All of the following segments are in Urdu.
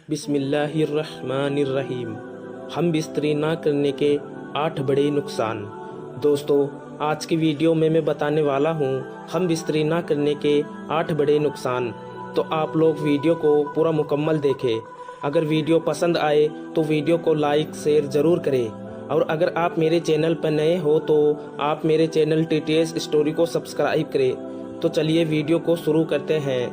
بسم اللہ الرحمن الرحیم۔ ہم بستری نہ کرنے کے 8 بڑے نقصان۔ دوستو، آج کی ویڈیو میں بتانے والا ہوں ہم بستری نہ کرنے کے 8 بڑے نقصان۔ تو آپ لوگ ویڈیو کو پورا مکمل دیکھیں۔ اگر ویڈیو پسند آئے تو ویڈیو کو لائک شیئر ضرور کریں، اور اگر آپ میرے چینل پر نئے ہو تو آپ میرے چینل TTS اسٹوری کو سبسکرائب کریں۔ تو چلیے ویڈیو کو شروع کرتے ہیں۔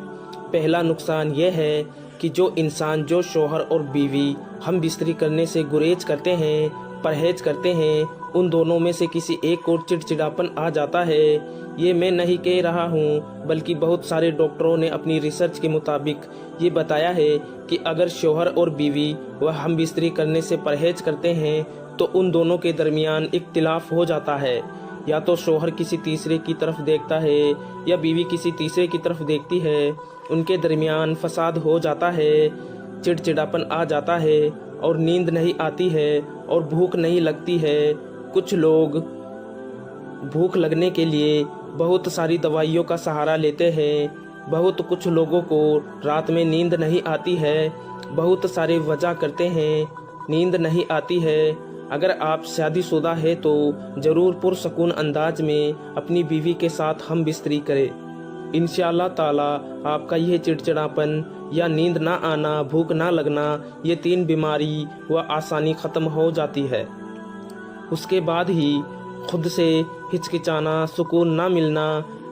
پہلا نقصان یہ ہے کہ جو انسان جو شوہر اور بیوی ہم بستری کرنے سے گریز کرتے ہیں، پرہیز کرتے ہیں، ان دونوں میں سے کسی ایک کو چڑچڑاپن آ جاتا ہے۔ یہ میں نہیں کہہ رہا ہوں، بلکہ بہت سارے ڈاکٹروں نے اپنی ریسرچ کے مطابق یہ بتایا ہے کہ اگر شوہر اور بیوی وہ ہم بستری کرنے سے پرہیز کرتے ہیں تو ان دونوں کے درمیان اختلاف ہو جاتا ہے۔ یا تو شوہر کسی تیسرے کی طرف دیکھتا ہے یا بیوی کسی تیسرے کی طرف دیکھتی ہے، ان کے درمیان فساد ہو جاتا ہے، چڑچڑاپن آ جاتا ہے، اور نیند نہیں آتی ہے اور بھوک نہیں لگتی ہے۔ کچھ لوگ بھوک لگنے کے لیے بہت ساری دوائیوں کا سہارا لیتے ہیں۔ بہت کچھ لوگوں کو رات میں نیند نہیں آتی ہے، بہت سارے وجہ کرتے ہیں، نیند نہیں آتی ہے۔ اگر آپ شادی شدہ ہے تو ضرور پرسکون انداز میں اپنی بیوی کے ساتھ ہم بستری کریں۔ انشاءاللہ تعالی آپ کا یہ چڑچڑاپن یا نیند نہ آنا، بھوک نہ لگنا، یہ 3 بیماری و آسانی ختم ہو جاتی ہے۔ اس کے بعد ہی خود سے ہچکچانا، سکون نہ ملنا،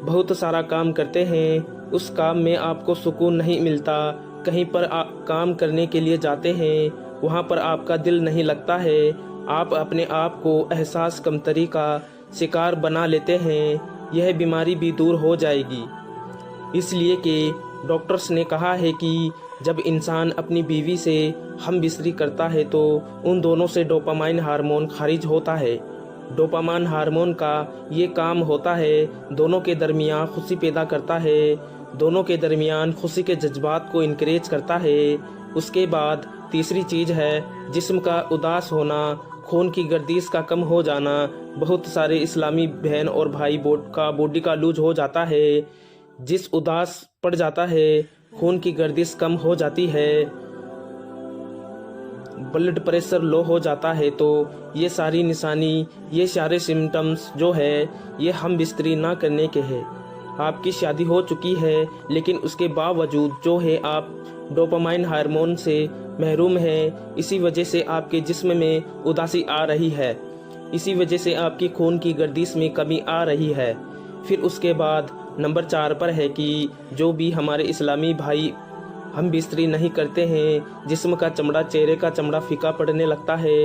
بہت سارا کام کرتے ہیں، اس کام میں آپ کو سکون نہیں ملتا، کہیں پر کام کرنے کے لیے جاتے ہیں، وہاں پر آپ کا دل نہیں لگتا ہے، آپ اپنے آپ کو احساس کمتری کا شکار بنا لیتے ہیں۔ یہ بیماری بھی دور ہو جائے گی۔ اس لیے کہ ڈاکٹرز نے کہا ہے کہ جب انسان اپنی بیوی سے ہم بستری کرتا ہے تو ان دونوں سے ڈوپامائن ہارمون خارج ہوتا ہے۔ ڈوپامائن ہارمون کا یہ کام ہوتا ہے دونوں کے درمیان خوشی پیدا کرتا ہے، دونوں کے درمیان خوشی کے جذبات کو انکریج کرتا ہے۔ اس کے بعد تیسری چیز ہے جسم کا اداس ہونا، خون کی گردش کا کم ہو جانا۔ بہت سارے اسلامی بہن اور بھائی باڈی کا لوز ہو جاتا ہے، جس اداس پڑ جاتا ہے، خون کی گردش کم ہو جاتی ہے، بلڈ پریشر لو ہو جاتا ہے۔ تو یہ ساری نشانی، یہ سارے سمٹمز جو ہے یہ ہم بستری نہ کرنے کے ہیں۔ آپ کی شادی ہو چکی ہے لیکن اس کے باوجود جو ہے آپ ڈوپامائن ہارمون سے محروم ہیں، اسی وجہ سے آپ کے جسم میں اداسی آ رہی ہے، اسی وجہ سے آپ کی خون کی گردش میں کمی آ رہی ہے۔ پھر اس کے بعد نمبر 4 پر ہے کہ جو بھی ہمارے اسلامی بھائی ہم بستری نہیں کرتے ہیں، جسم کا چمڑا، چہرے کا چمڑا پھیکا پڑنے لگتا ہے،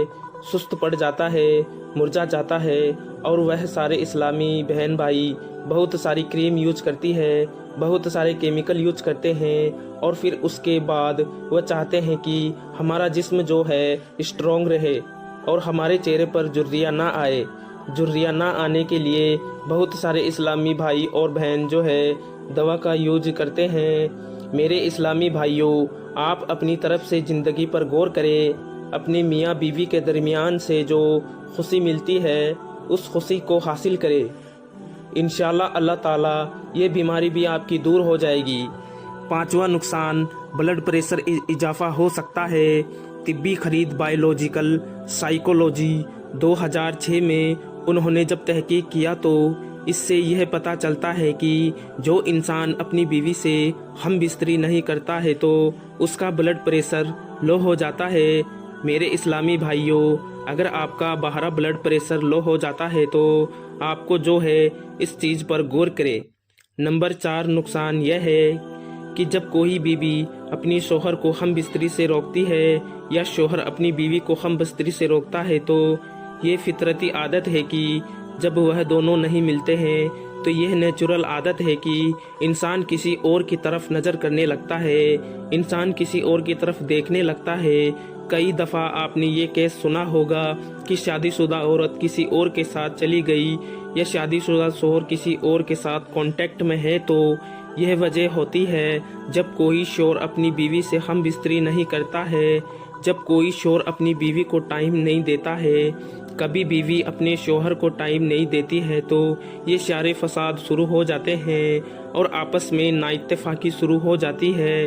سست پڑ جاتا ہے، مرجھا جاتا ہے، اور وہ سارے اسلامی بہن بھائی بہت ساری کریم یوز کرتی ہے، بہت سارے کیمیکل یوز کرتے ہیں، اور پھر اس کے بعد وہ چاہتے ہیں کہ ہمارا جسم جو ہے اسٹرانگ رہے اور ہمارے چہرے پر جھریاں نہ آئے۔ جھریاں نہ آنے کے لیے بہت سارے اسلامی بھائی اور بہن جو ہے دوا کا یوز کرتے ہیں۔ میرے اسلامی بھائیوں، آپ اپنی طرف سے زندگی پر غور کریں، اپنی میاں بیوی کے درمیان سے جو خوشی ملتی ہے اس خوشی کو حاصل کریں۔ انشاءاللہ اللہ تعالیٰ یہ بیماری بھی آپ کی دور ہو جائے گی۔ 5واں نقصان، بلڈ پریشر اضافہ ہو سکتا ہے۔ طبی خرید بایولوجیکل سائیکولوجی 2006 میں انہوں نے جب تحقیق کیا تو اس سے یہ پتہ چلتا ہے کہ جو انسان اپنی بیوی سے ہم بستری نہیں کرتا ہے تو اس کا بلڈ پریشر لو ہو جاتا ہے۔ میرے اسلامی بھائیوں، اگر آپ کا باہر بلڈ پریشر لو ہو جاتا ہے تو آپ کو جو ہے اس چیز پر غور کرے۔ نمبر 4 نقصان یہ ہے کہ جب کوئی بیوی اپنی شوہر کو ہم بستری سے روکتی ہے یا شوہر اپنی بیوی کو ہم بستری سے روکتا ہے تو یہ فطرتی عادت ہے کہ جب وہ دونوں نہیں ملتے ہیں تو یہ نیچرل عادت ہے کہ انسان کسی اور کی طرف نظر کرنے لگتا ہے، انسان کسی اور کی طرف دیکھنے لگتا ہے۔ کئی دفعہ آپ نے یہ کیس سنا ہوگا کہ شادی شدہ عورت کسی اور کے ساتھ چلی گئی یا شادی شدہ شوہر کسی اور کے ساتھ کانٹیکٹ میں ہے، تو یہ وجہ ہوتی ہے جب کوئی شوہر اپنی بیوی سے ہم بستری نہیں کرتا ہے، جب کوئی شوہر اپنی بیوی کو ٹائم نہیں دیتا ہے، کبھی بیوی اپنے شوہر کو ٹائم نہیں دیتی ہے، تو یہ سارے فساد شروع ہو جاتے ہیں اور آپس میں نا اتفاقی شروع ہو جاتی ہے